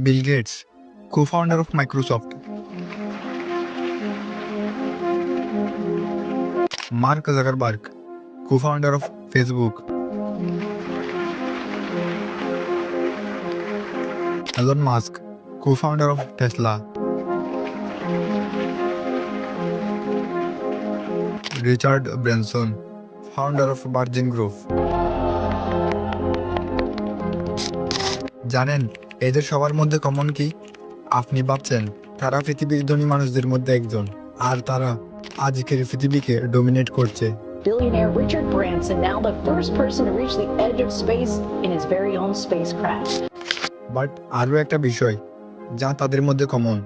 Bill Gates, co-founder of Microsoft. Mark Zuckerberg, co-founder of Facebook. Elon Musk, co-founder of Tesla. Richard Branson, founder of Virgin Group. জানেন এদের সবার মধ্যে common কি? আপনি ভাবছেন তারা পৃথিবীর ধনী মানুষদের মধ্যে একজন, আর তারা আজকের পৃথিবীকে ডমিনেট করছে। Billionaire Richard Branson, now the first person to reach the edge of space in his very own spacecraft. But আরও একটা বিষয় যা তাদের মধ্যে কমন,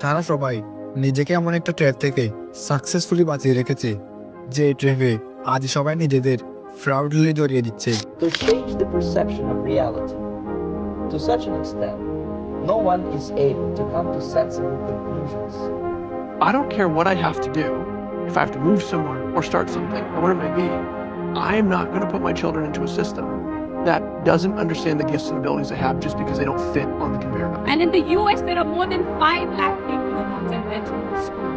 তারা সবাই নিজেকে এমন একটা ট্র্যাপ থেকে সাকসেসফুলি বাঁচিয়ে রেখেছে যে ট্র্যাপে আজ সবাই নিজেদের প্রাউডলি জড়িয়ে দিচ্ছে। To change the perception of reality to such an extent, no one is able to come to sensible conclusions. I don't care what I have to do. If I have to move somewhere or start something or whatever it may be, I am not going to put my children into a system that doesn't understand the gifts and abilities they have just because they don't fit on the conveyor belt. And in the US, there are more than 5 lakh people who are veterans in school.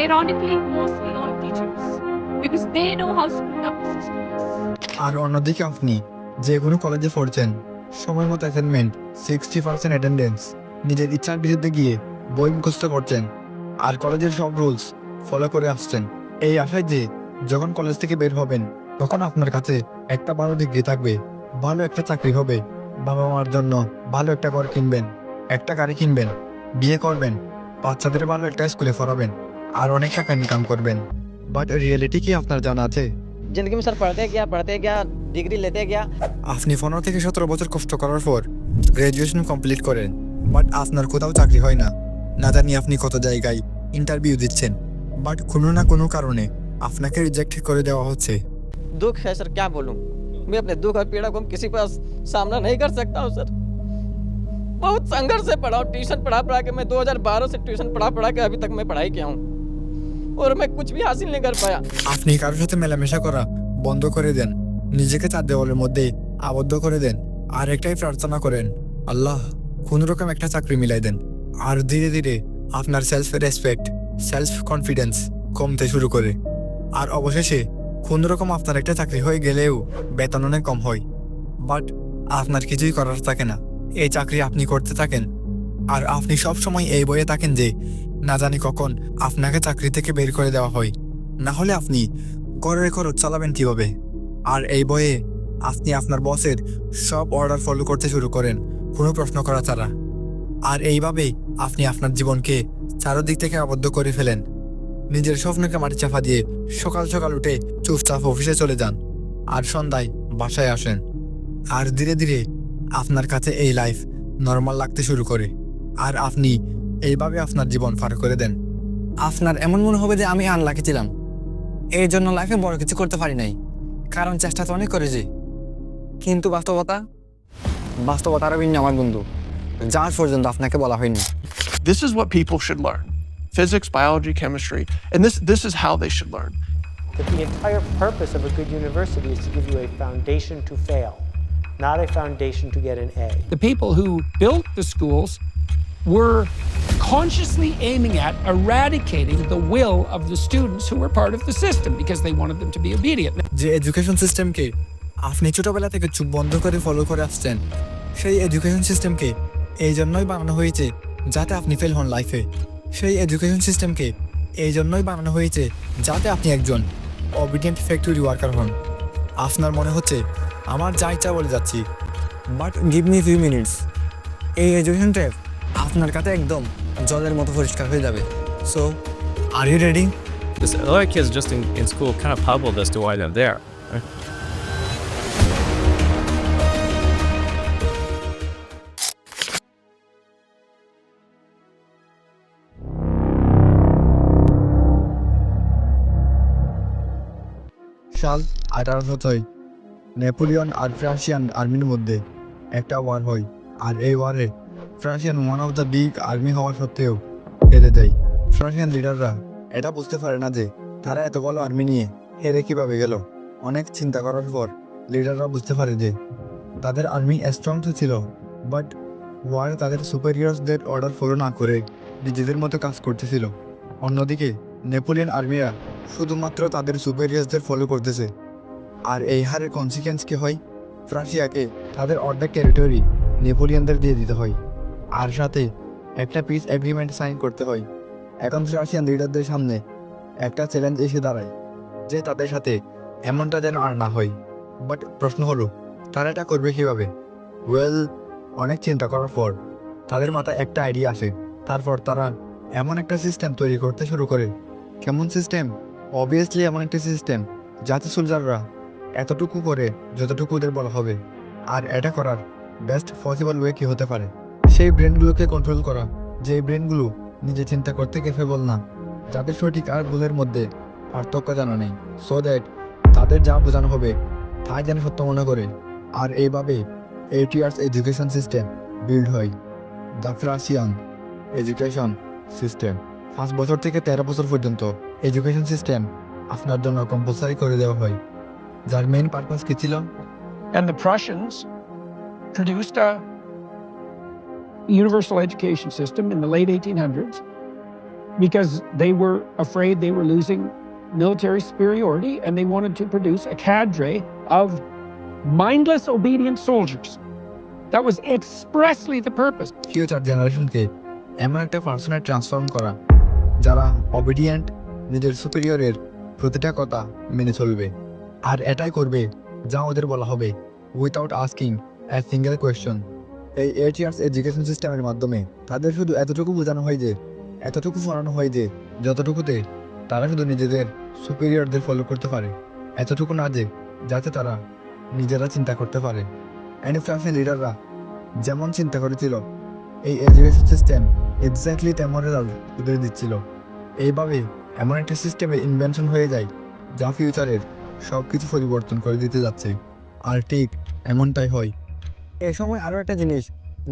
Ironically, mostly all teachers, because they know how screwed up the system is. আর অন্যদিকে আপনি যে কোনো কলেজে পড়ছেন, সময় মতো assignment, 60% attendance, নিজের ইচ্ছার বিরুদ্ধে গিয়ে বই মুখস্থ করছেন, আর কলেজের সব রুলস ফলো করে আসছেন এই আশায় যে যখন কলেজ থেকে বের হবেন তখন আপনার কাছে একটা ভালো ডিগ্রি থাকবে, ভালো একটা চাকরি হবে, বাবা মার জন্য ভালো একটা ঘর কিনবেন, একটা গাড়ি কিনবেন, বিয়ে করবেন, বাচ্চাদের ভালো একটা স্কুলে পড়াবেন, আর অনেক টাকা ইনকাম করবেন। বাট রিয়েলিটি কি আপনার জানা আছে? जिंदगी में सर पढ़ते गया डिग्री लेते गया। আপনি 15 থেকে 17 বছর কষ্ট করার পর গ্র্যাজুয়েশন কমপ্লিট করেন, বাট আপনার কোথাও চাকরি হয় না। না জানি আপনি কত জায়গায় ইন্টারভিউ দিচ্ছেন, বাট কোনো না কোনো কারণে আপনাকে রিজেক্ট করে দেওয়া হচ্ছে। दुख है सर, क्या बोलूं। मैं अपने दुख और पीड़ा को किसी पास सामना नहीं कर सकता हूं सर। बहुत संघर्ष से पढ़ा हूं, ट्यूशन पढ़ा के मैं 2012 से ट्यूशन पढ़ा के अभी तक मैं पढ़ाई किया हूं और मैं कुछ भी हासिल नहीं कर पाया। আপনি কারোর সাথে মেলামেশা করা বন্ধ করে দেন, নিজেকে 4 দেওয়ালের মধ্যে আবদ্ধ করে দেন, আর একটাই প্রার্থনা করেন, আল্লাহ কোন রকম একটা চাকরি মিলাই দেন। আর ধীরে ধীরে আপনার সেলফ রেসপেক্ট, সেলফ কনফিডেন্স কমতে শুরু করে, আর অবশেষে কোন রকম আপনার একটা চাকরি হয়ে গেলেও বেতন অনেক কম হয়, বাট আপনার কিছুই করার থাকে না। এই চাকরি আপনি করতে থাকেন, আর আপনি সব সময় এই বয়ে থাকেন যে না জানি কখন আপনাকে চাকরি থেকে বের করে দেওয়া হয়, না হলে আপনি ঘরের খরচ চালাবেন কিভাবে। আর এই বয়ে আপনি আপনার বসের সব অর্ডার ফলো করতে শুরু করেন কোনো প্রশ্ন করা ছাড়া, আর এইভাবেই আপনি আপনার জীবনকে চারদিক থেকে আবদ্ধ করে ফেলেন। নিজের স্বপ্নকে মাটি চাপা দিয়ে সকাল সকাল উঠে চুপচাপ অফিসে চলে যান, আর সন্ধ্যায় বাসায় আসেন, আর ধীরে ধীরে আপনার কাছে এই লাইফ নর্মাল লাগতে শুরু করে, আর আপনি এইভাবে আপনার জীবন পার করে দেন। আপনার এমন মনে হবে যে আমি আনলাকি ছিলাম, এই জন্য লাইফে বড় কিছু করতে পারি নাই, কারণ চেষ্টা তো অনেক করেছি। কিন্তু বাস্তবতা আরো ভিন্ন আমার বন্ধু, যার পর্যন্ত আপনাকে বলা হয়নি। This is what people should learn. Physics, biology, chemistry, and this is how they should learn. That the entire purpose of a good university is to give you a foundation to fail, not a foundation to get an A. The people who built the schools were consciously aiming at eradicating the will of the students who were part of the system because they wanted them to be obedient. যে education সিস্টেমকে আপনি ছোটবেলা থেকে চুপ বন্ধ করে follow করে আসছেন, সেই এডুকেশন সিস্টেমকে এই জন্যই বানানো হয়েছে যাতে আপনি ফেল হন লাইফে। সেই এডুকেশন সিস্টেমকে এই জন্যই বানানো হয়েছে যাতে আপনি একজন অবিডিয়েন্ট ফ্যাক্টরি ওয়ার্কার হন। আপনার মনে হচ্ছে আমার যা ইচ্ছা বলে যাচ্ছি, but give me few minutes, এই এডুকেশন ট্র্যাপ আপনার কাছে একদম জলের মতো পরিষ্কার হয়ে যাবে। So are you ready? Because a lot of kids just in school kind of puzzled as to why they're there. Right? সাল 1806 নেপোলিয়ন আর ফ্রান্সিয়ান আর্মির মধ্যে একটা ওয়ার হয়, আর এই ওয়ারে ফ্রান্সিয়ান one of the big army হওয়া সত্ত্বেও হেরে যায়। ফ্রান্সিয়ান লিডাররা এটা বুঝতে পারে না যে তারা এত বড় আর্মি নিয়ে হেরে কিভাবে গেল। অনেক চিন্তা করার পর লিডাররা বুঝতে পারে যে তাদের আর্মি স্ট্রং তো ছিল, বাট ওয়ার তাদের সুপারিয়ার্সদের অর্ডার ফলো না করে নিজেদের মতো কাজ করতেছিল। অন্যদিকে নেপোলিয়ন আর্মিরা শুধুমাত্র তাদের সুপারিয়ার্সদের ফলো করতেছে। আর এই হারের কনসিকুয়েন্স কি হয়? ফ্রান্সিয়াকে তাদের অর্ধেক টেরিটরি নেপোলিয়নদের দিয়ে দিতে হয়, আর সাথে একটা পিস এগ্রিমেন্ট সাইন করতে হয়। এখন রাশিয়ান লিডারদের সামনে একটা চ্যালেঞ্জ এসে দাঁড়ায় যে তাদের সাথে এমনটা যেন আর না হয়। বাট প্রশ্ন হলো, তারা এটা করবে কীভাবে? ওয়েল, অনেক চিন্তা করার পর তাদের মাথায় একটা আইডিয়া আসে। তারপর তারা এমন একটা সিস্টেম তৈরি করতে শুরু করে। কেমন সিস্টেম? অবভিয়াসলি এমন একটা সিস্টেম যাতে সোলজাররা এতটুকু করে যতটুকু ওদের বলা হবে। আর এটা করার বেস্ট পসিবল ওয়ে কী হতে পারে? সেই ব্রেনগুলোকে কন্ট্রোল করা, যে ব্রেনগুলো নিজে চিন্তা করতে ক্যাপেবল না, যাদের সঠিক আর ভুলের মধ্যে পার্থক্য জানা নেই, সো দ্যাট তাদের যা বোঝানো হবে তাই যেন সত্য মনে করে। আর এইভাবে 8 years এডুকেশন সিস্টেম বিল্ড হয়, দ্য ফ্রান্সিয়ান এডুকেশন সিস্টেম। 5 বছর থেকে 13 বছর পর্যন্ত এডুকেশন সিস্টেম আপনার জন্য কম্পালসারি করে দেওয়া হয়, যার মেইন পারপাস কী ছিল? And the Prussians produced a universal education system in the late 1800s because they were afraid they were losing military superiority and they wanted to produce a cadre of mindless, obedient soldiers. That was expressly the purpose. Future জেনারেশনকে এমন একটা পার্সনে transform করা যারা obedient, নিজের সুপিরিয়রের প্রতিটা কথা মেনে চলবে, আর এটাই করবে যা ওদের বলা হবে without asking a single question. এই 8 years এডুকেশন সিস্টেমের মাধ্যমে তাদের শুধু এতটুকু বোঝানো হয় যে, এতটুকু পড়ানো হয় যে যতটুকুতে তারা শুধু নিজেদের সুপিরিয়রদের ফলো করতে পারে, এতটুকু না যে যাতে তারা নিজেরা চিন্তা করতে পারে। অ্যান্ড ফ্রান্সের লিডাররা যেমন চিন্তা করেছিল, এই এডুকেশন সিস্টেম এক্স্যাক্টলি তেমন রেজাল্ট ওদের দিচ্ছিল। এইভাবে এমন একটা সিস্টেমের ইনভেনশন হয়ে যায় যা ফিউচারের সব কিছু পরিবর্তন করে দিতে যাচ্ছে। আর ঠিক এমনটাই হয়। এ সময় আরও একটা জিনিস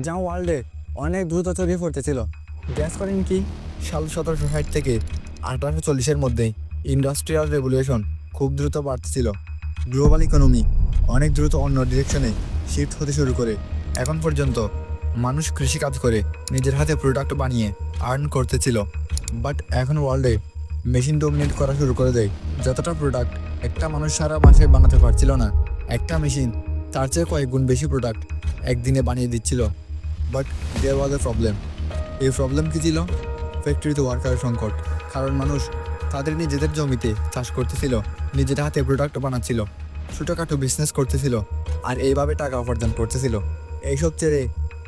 যা ওয়ার্ল্ডে অনেক দ্রুত ছড়িয়ে পড়তেছিল। গ্যাস করেন কি? সাল 1760 থেকে 1840-এর মধ্যে ইন্ডাস্ট্রিয়াল রেভলিউশন খুব দ্রুত বাড়তেছিল। গ্লোবাল ইকোনমি অনেক দ্রুত অন্য ডিরেকশনে শিফট হতে শুরু করে। এখন পর্যন্ত মানুষ কৃষিকাজ করে নিজের হাতে প্রোডাক্ট বানিয়ে আর্ন করতেছিল, বাট এখন ওয়ার্ল্ডে মেশিন ডোমিনেট করা শুরু করে দেয়। যতটা প্রোডাক্ট একটা মানুষ সারা মাসে বানাতে পারছিল না, একটা মেশিন তার চেয়ে কয়েক গুণ বেশি প্রোডাক্ট একদিনে বানিয়ে দিচ্ছিল। But there was a problem. এই প্রবলেম কী ছিল? ফ্যাক্টরিতে ওয়ার্কারের সংকট। কারণ মানুষ তাদের নিজেদের জমিতে চাষ করতেছিল, নিজের হাতে প্রোডাক্ট বানাচ্ছিল, ছোটোখাটো বিজনেস করতেছিল, আর এইভাবে টাকা উপার্জন করতেছিল। এইসব ছেড়ে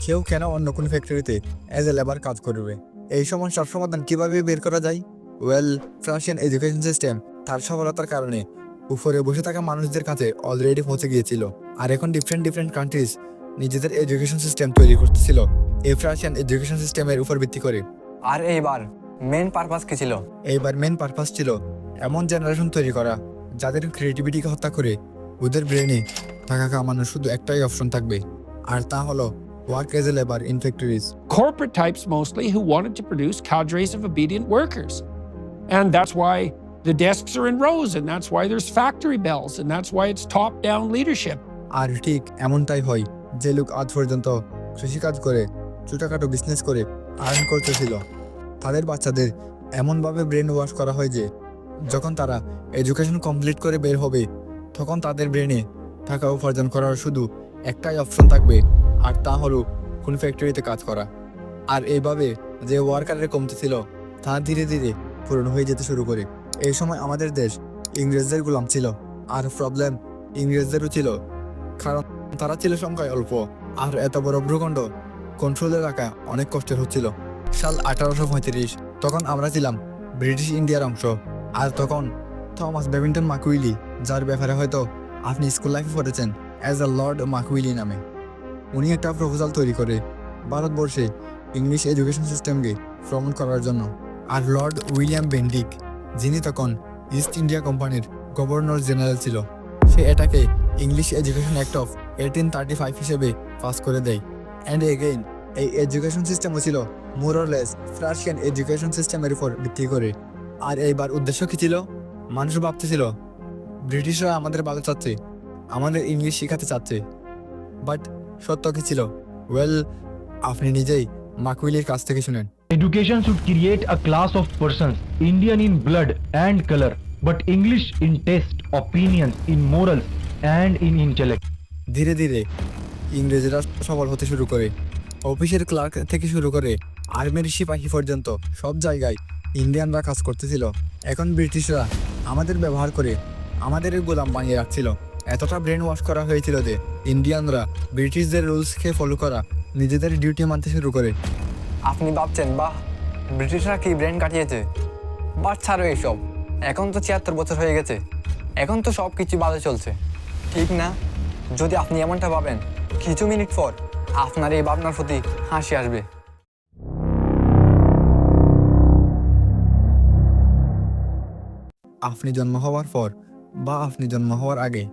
কেউ কেন অন্য কোনো ফ্যাক্টরিতে অ্যাজ এ লেবার কাজ করবে? এই সমস্যার সমাধান কীভাবে বের করা যায়? ওয়েল, ফ্রান্সিয়ান এডুকেশন সিস্টেম তার সফলতার কারণে উপরে বসে থাকা মানুষদের কাছে অলরেডি পৌঁছে গিয়েছিল। আর এখন ডিফারেন্ট কান্ট্রিজ নিজেদের এডুকেশন সিস্টেম তৈরি করতেছিল এই ফ্রান্সিয়ান এডুকেশন সিস্টেমের উপর ভিত্তি করে। আর এইবার মেন পারপাস কী ছিল? এইবার মেন পারপাস ছিল এমন জেনারেশন তৈরি করা যাদের ক্রিয়েটিভিটিকে হত্যা করে ওদের ব্রেনে টাকা কামানোর শুধু একটাই অপশন থাকবে, আর তা হলো work as a labor in factories. Corporate types mostly who wanted to produce cadres of obedient workers. And that's why the desks are in rows, and that's why there's factory bells, and that's why it's top-down leadership. আর ঠিক এমনটাই হয় যে লোক আজ পর্যন্ত কৃষিকাজ করে ছোটোখাটো বিজনেস করে আর্ন করতেছিল, তাদের বাচ্চাদের এমনভাবে ব্রেন ওয়াশ করা হয় যে যখন তারা এডুকেশন কমপ্লিট করে বের হবে তখন তাদের ব্রেনে টাকা উপার্জন করার শুধু একটাই অপশন থাকবে, আর তা হলো কোন ফ্যাক্টরিতে কাজ করা। আর এইভাবে যে ওয়ার্কারের কমতেছিল তা ধীরে ধীরে পূরণ হয়ে যেতে শুরু করে। এই সময় আমাদের দেশ ইংরেজদের গোলাম ছিল, আর প্রবলেম ইংরেজদেরও ছিল, কারণ তারা ছিল সংখ্যায় অল্প, আর এত বড় ভূখণ্ড কন্ট্রোলে রাখা অনেক কষ্টের হচ্ছিল। সাল 1835, তখন আমরা ছিলাম ব্রিটিশ ইন্ডিয়ার অংশ। আর তখন থমাস বেবিংটন মাকুইলি, যার ব্যাপারে হয়তো আপনি স্কুল লাইফে পড়েছেন অ্যাজ আ লর্ড মাকুইলি নামে, উনি একটা প্রপোজাল তৈরি করে ভারতবর্ষে ইংলিশ এডুকেশন সিস্টেমকে প্রমোট করার জন্য। আর লর্ড উইলিয়াম বেন্ডিক, যিনি তখন ইস্ট ইন্ডিয়া কোম্পানির গভর্নর জেনারেল ছিল, সে এটাকে ইংলিশ এডুকেশন অ্যাক্ট অফ 1835 হিসেবে পাস করে দেয়। অ্যান্ড এগেইন এই এডুকেশন সিস্টেমও ছিল মোর অর লেস ফ্রান্সিয়ান এডুকেশন সিস্টেমের উপর ভিত্তি করে। আর এইবার উদ্দেশ্য কী ছিল? মানুষ ভাবতেছিল ব্রিটিশরা আমাদের ভালো চাচ্ছে, আমাদের ইংলিশ শেখাতে চাচ্ছে, বাট সত্য কী ছিল? ওয়েল, আপনি নিজেই মাকুইলির কাছ থেকে শুনেন। Education should create a class of persons, Indian in blood and color, but English in taste, opinions, in morals, and in intellect. ধীরে ধীরে ইংরেজরা সফল হতে শুরু করে। অফিসের ক্লার্ক থেকে শুরু করে আর্মির সিপাহী পর্যন্ত সব জায়গায় ইন্ডিয়ানরা কাজ করতেছিল। এখন ব্রিটিশরা আমাদের ব্যবহার করে আমাদের গোলাম বানিয়ে রাখছিল। এতটা ব্রেন ওয়াশ করা হয়েছিল যে ইন্ডিয়ানরা ব্রিটিশদের রুলসকে ফলো করা, নিজেদের ডিউটি মানতে শুরু করে। আপনি ভাবছেন বাহ, ব্রিটিশরা কি ব্রেন কাটিয়েছে, বাট ছাড়ো এইসব। এখন তো ৭৬ বছর হয়ে গেছে, এখন তো সব কিছু ভালো চলছে, ঠিক না? যদি আপনি এমনটা ভাবেন, কিছু মিনিট পর আপনার এই ভাবনার প্রতি হাসি আসবে। আপনি জন্ম হওয়ার পর বা আপনি জন্ম হওয়ার আগে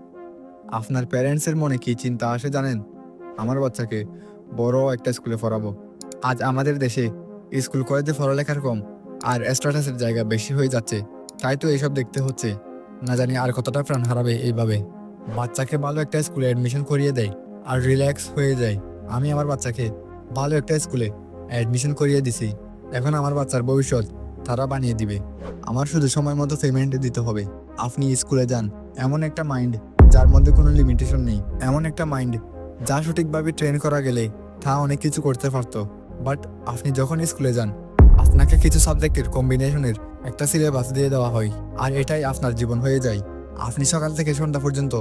আপনার প্যারেন্টসের মনে কি চিন্তা আসে জানেন? আমার বাচ্চাকে বড় একটা স্কুলে পড়াবো। আজ আমাদের দেশে স্কুল কলেজে পড়ালেখার কম আর স্ট্যাটাসের জায়গা বেশি হয়ে যাচ্ছে, তাই তো এইসব দেখতে হচ্ছে। না জানি আর কতটা প্রাণ হারাবে এইভাবে। বাচ্চাকে ভালো একটা স্কুলে অ্যাডমিশন করিয়ে দেয় আর রিল্যাক্স হয়ে যায়। আমি আমার বাচ্চাকে ভালো একটা স্কুলে অ্যাডমিশন করিয়ে দিছি, এখন আমার বাচ্চার ভবিষ্যৎ তারা বানিয়ে দিবে। আমার শুধু সময় মতো পেমেন্ট দিতে হবে। আপনি স্কুলে যান, এমন একটা মাইন্ড যার মধ্যে কোনো লিমিটেশন নেই, এমন একটা মাইন্ড যা সঠিকভাবে ট্রেন করা গেলে তা অনেক কিছু করতে পারতো। বাট আপনি যখন স্কুলে যান, আপনাকে কিছু সাবজেক্টের কম্বিনেশনের একটা সিলেবাস দিয়ে দেওয়া হয়, আর এটাই আপনার জীবন হয়ে যায়। আপনি সকাল থেকে সন্ধ্যা পর্যন্ত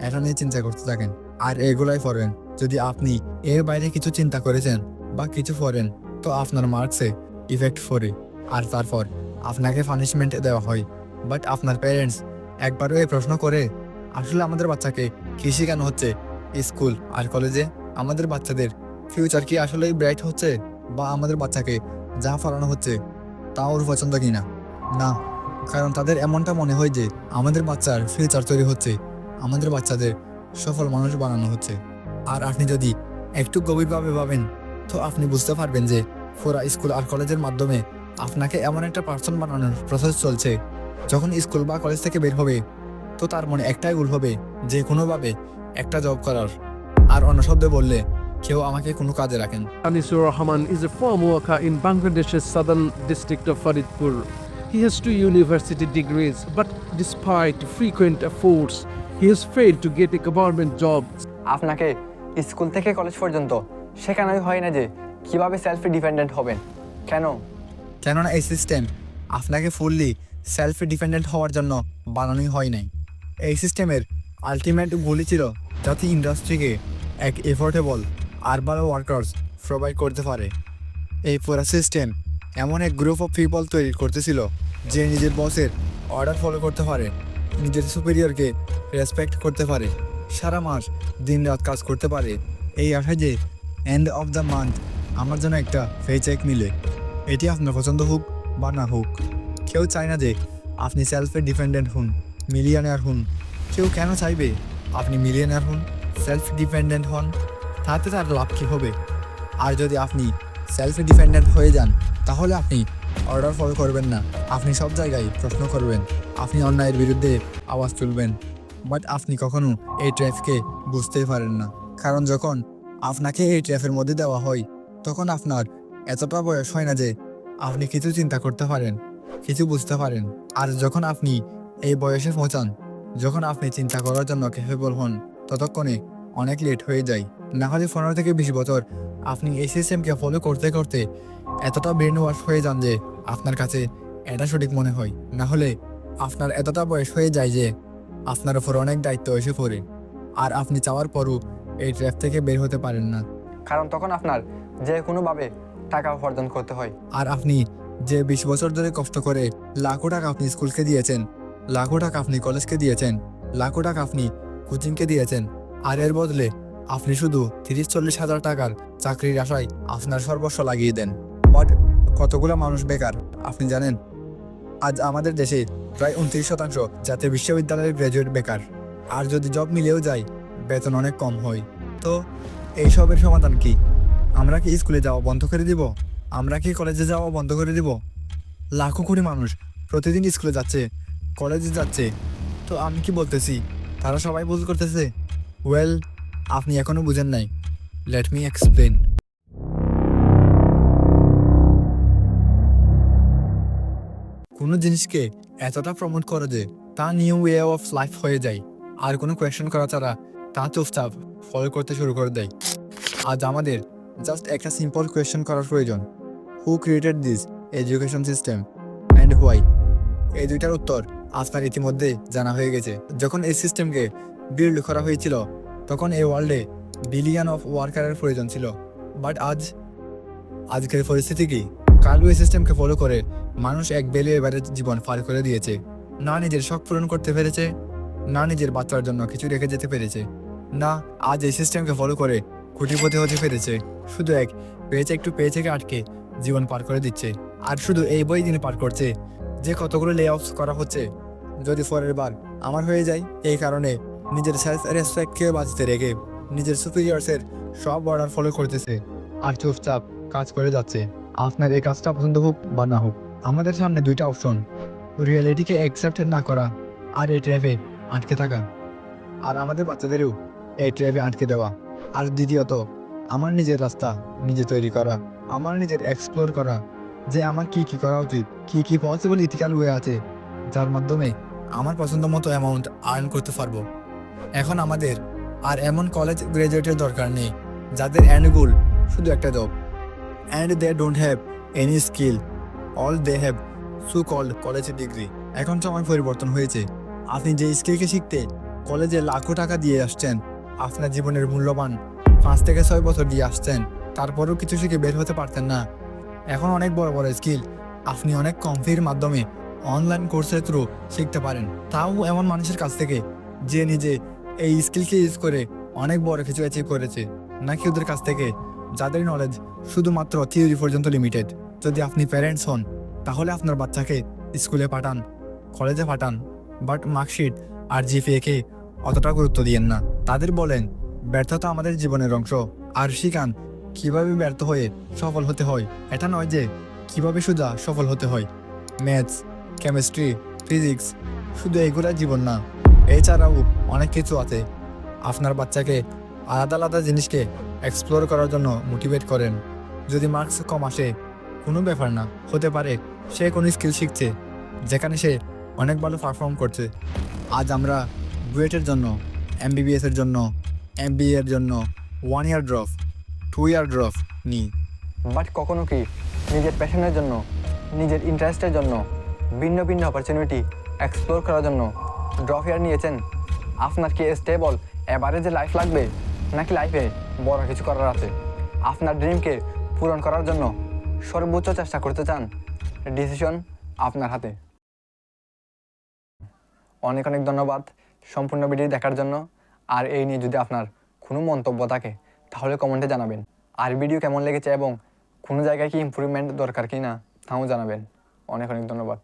এটা নিয়ে চিন্তা করতে থাকেন আর এগুলাই পড়েন। যদি আপনি এর বাইরে কিছু চিন্তা করেছেন বা কিছু পড়েন, তো আপনার মার্কসে ইফেক্ট পড়ে আর তারপর আপনাকে পানিশমেন্ট দেওয়া হয়। বাট আপনার প্যারেন্টস একবারও এই প্রশ্ন করে আসলে আমাদের বাচ্চাকে কী শেখানো হচ্ছে স্কুল আর কলেজে? আমাদের বাচ্চাদের ফিউচার কি আসলেই ব্রাইট হচ্ছে, বা আমাদের বাচ্চাকে যা পড়ানো হচ্ছে তা ওর পছন্দ কিনা? না, কারণ তাদের এমনটা মনে হয় যে আমাদের বাচ্চার ফিউচার তৈরি হচ্ছে, আমাদের বাচ্চাদের সফল মানুষ বানানো হচ্ছে। আর আপনি যদি একটু গভীরভাবে ভাবেন, তো আপনি বুঝতে পারবেন যে পুরা স্কুল আর কলেজের মাধ্যমে আপনাকে এমন একটা পার্সন বানানোর প্রসেস চলছে। যখন স্কুল বা কলেজ থেকে বের হবে, তো তার মনে একটাই গোল হবে যে কোনোভাবে একটা জব করার। আর অন্য শব্দে বললে, কেউ আমাকে কোনো কাজে রাখেন। Anisur Rahman is a farm worker in Bangladesh's southern district of Faridpur. He has 2 university degrees, but despite frequent efforts, he has failed to get a government job. আপনাকে স্কুল থেকে কলেজ পর্যন্ত শেখানোই হয় না যে কিভাবে সেলফ ডিপেন্ডেন্ট হবেন। কেন? কেননা এই সিস্টেম আপনাকে ফুললি সেলফ ডিপেন্ডেন্ট হওয়ার জন্য বানানোই হয় নাই। এই সিস্টেমের আলটিমেট গোলই ছিল যাতে ইন্ডাস্ট্রিকে এক এফোর্ডেবল আরবান ওয়ার্কার্স প্রোভাইড করতে পারে। এই পুরো সিস্টেম এমন এক গ্রুপ অফ পিপল তৈরি করতেছিল যে নিজের বসের অর্ডার ফলো করতে পারে, নিজের সুপিরিয়রকে রেসপেক্ট করতে পারে, সারা মাস দিন রাত কাজ করতে পারে, এই আশায় যে এন্ড অফ দ্য মান্থ আমার জন্য একটা পে চেক মিলে। এটি আপনার পছন্দ হোক বা না হোক, কেউ চায় না যে আপনি সেলফে ডিপেন্ডেন্ট হন, মিলিয়নার হন। কেউ কেন চাইবে আপনি মিলিয়নার হন, সেলফ ডিপেন্ডেন্ট হন? তাতে তার লাভ কী হবে? আর যদি আপনি সেলফ ডিপেন্ডেন্ট হয়ে যান, তাহলে আপনি অর্ডার ফলো করবেন না, আপনি সব জায়গায় প্রশ্ন করবেন, আপনি অন্যায়ের বিরুদ্ধে আওয়াজ তুলবেন। বাট আপনি কখনো এই ট্র্যাপকে বুঝতেই পারেন না, কারণ যখন আপনাকে এই ট্র্যাপের মধ্যে দেওয়া হয়, তখন আপনার এতটা বয়স হয় না যে আপনি কিছু চিন্তা করতে পারেন, কিছু বুঝতে পারেন। আর যখন আপনি এই বয়সে পৌঁছান, যখন আপনি চিন্তা করার জন্য ক্যাপেবল হন, ততক্ষণে অনেক লেট হয়ে যায়। না হলে 15 থেকে 20 বছর আপনি এই সিস্টেমকে ফলো করতে করতে এতটা ব্রেন ওয়াশ হয়ে যান যে আপনার কাছে এটা সঠিক মনে হয়। না হলে আপনার এতটা বয়স হয়ে যায় যে আপনার ওপর অনেক দায়িত্ব এসে পড়ে, আর আপনি চাওয়ার পরও এই ট্র্যাপ থেকে বের হতে পারেন না, কারণ তখন আপনার যে কোনোভাবে টাকা উপার্জন করতে হয়। আর আপনি যে 20 বছর ধরে কষ্ট করে লাখো টাকা আপনি স্কুলকে দিয়েছেন, লাখো টাকা আপনি কলেজকে দিয়েছেন, লাখো টাকা আপনি কোচিংকে দিয়েছেন, আর এর বদলে আপনি শুধু 30-40 হাজার টাকার চাকরির আশায় আপনার সর্বস্ব লাগিয়ে দেন। বাট কতগুলো মানুষ বেকার আপনি জানেন? আজ আমাদের দেশে প্রায় 29% জাতীয় বিশ্ববিদ্যালয়ের গ্র্যাজুয়েট বেকার। আর যদি জব মিলেও যায়, বেতন অনেক কম হয়। তো এইসবের সমাধান কি? আমরা কি স্কুলে যাওয়া বন্ধ করে দিব? আমরা কি কলেজে যাওয়া বন্ধ করে দিব? লাখো কোটি মানুষ প্রতিদিন স্কুলে যাচ্ছে, কলেজে যাচ্ছে, তো আমি কি বলতেছি তারা সবাই ভুল করতেছে? ওয়েল, আপনি এখনো বুঝেন নাই। Let me explain. জিনিসকে এতটা প্রমোট করে যে তা নিউ ওয়ে অফ লাইফ হয়ে যায়, আর কোনো কোয়েশ্চেন করা ছাড়া তা চুপচাপ ফলো করতে শুরু করে দেয়। আজ আমাদের জাস্ট একটা সিম্পল কোয়েশ্চেন করার প্রয়োজন, হু created this education system and why? এই দুইটার উত্তর আপনার ইতিমধ্যে জানা হয়ে গেছে। যখন এই সিস্টেমকে বিল্ড করা হয়েছিল তখন এই ওয়ার্ল্ডে বিলিয়ন অফ ওয়ার্কারের প্রয়োজন ছিল, বাট আজকের পরিস্থিতি কি? কাল এই সিস্টেমকে ফলো করে মানুষ এক বেলে এবারে জীবন পার করে দিয়েছে, না নিজের শখ পূরণ করতে পেরেছে, না নিজের বাচ্চার জন্য কিছু রেখে যেতে পেরেছে, না আজ এই সিস্টেমকে ফলো করে কোটিপতি হতে পেরেছে। শুধু এক পেয়েছে আটকে জীবন পার করে দিচ্ছে, আর শুধু এই বই দিন পার করছে যে কতগুলো লে অফ করা হচ্ছে যদি পরের বার আমার হয়ে যায়। এই কারণে নিজের সেলফ রেসপেক্টকে বাঁচতে রেখে নিজের সুপিরিয়র্সের সব অর্ডার ফলো করতেছে আর চুপচাপ কাজ করে যাচ্ছে। আপনার এই কাজটা পছন্দ হোক বা না হোক, আমাদের সামনে দুইটা অপশন, রিয়েলিটিকে অ্যাকসেপ্ট না করা আর এই ট্র্যাপে আটকে থাকা, আর আমাদের বাচ্চাদেরও এই ট্র্যাপে আটকে দেওয়া। আর দ্বিতীয়ত আমার নিজের রাস্তা নিজে তৈরি করা, আমার নিজের এক্সপ্লোর করা যে আমার কি কি করা উচিত, কি কি পসিবল ইথিক্যাল ওয়ে আছে যার মাধ্যমে আমার পছন্দ মতো অ্যামাউন্ট আর্ন করতে পারবো। এখন আমাদের আর এমন কলেজ গ্রাজুয়েটের দরকার নেই যাদের এন্ড গোল শুধু একটা job, and they don't have any skill, all they have so called college degree. এখন সময় পরিবর্তন হয়েছে। আপনি যে স্কিলকে শিখতে কলেজে লাখো টাকা দিয়ে আসছেন, আপনার জীবনের মূল্যবান 5 থেকে 6 বছর দিয়ে আসছেন, তারপরেও কিছু শিখে বের হতে পারতেন না। এখন অনেক বড় বড় স্কিল আপনি অনেক কম ফির মাধ্যমে অনলাইন কোর্সের থ্রু শিখতে পারেন, তাও এমন মানুষের কাছ থেকে যে নিজে এই স্কিলকে ইউজ করে অনেক বড় কিছু অ্যাচিভ করেছে, নাকি ওদের কাছ থেকে যাদের নলেজ শুধুমাত্র থিওরি পর্যন্ত লিমিটেড। যদি আপনি প্যারেন্টস হন তাহলে আপনার বাচ্চাকে স্কুলে পাঠান, কলেজে পাঠান, বাট মার্কশিট আর জিপিএকে অতটা গুরুত্ব দিয়েন না। তাদের বলেন ব্যর্থতা আমাদের জীবনের অংশ, আর শিখান কিভাবে ব্যর্থ হয়ে সফল হতে হয়। এটা নয় যে কিভাবে সোজা সফল হতে হয়। ম্যাথস, কেমিস্ট্রি, ফিজিক্স শুধু এগুলা জীবন না, এছাড়াও অনেক কিছু আছে। আপনার বাচ্চাকে আলাদা আলাদা জিনিসকে এক্সপ্লোর করার জন্য মোটিভেট করেন। যদি মার্কস কম আসে কোনো ব্যাপার না, হতে পারে সে কোনো স্কিল শিখছে যেখানে সে অনেক ভালো পারফর্ম করছে। আজ আমরা বুয়েটের জন্য, এমবিবিএসের জন্য, এমবিএ এর জন্য 1 ইয়ার ড্রপ, 2 ইয়ার ড্রপ নিই, বাট কখনো কি নিজের প্যাশনের জন্য, নিজের ইন্টারেস্টের জন্য, ভিন্ন ভিন্ন অপরচুনিটি এক্সপ্লোর করার জন্য ড্রপ ইয়ার নিয়েছেন? আপনার কি স্টেবল এভারেজে লাইফ লাগবে, নাকি লাইফে বড় কিছু করার আছে? আপনার ড্রিমকে পূরণ করার জন্য সর্বোচ্চ চেষ্টা করতে চান? ডিসিশন আপনার হাতে। অনেক অনেক ধন্যবাদ সম্পূর্ণ ভিডিও দেখার জন্য। আর এই নিয়ে যদি আপনার কোনো মন্তব্য থাকে তাহলে কমেন্টে জানাবেন। আর ভিডিও কেমন লেগেছে এবং কোনো জায়গায় কি ইমপ্রুভমেন্ট দরকার কি না তাও জানাবেন। অনেক অনেক ধন্যবাদ।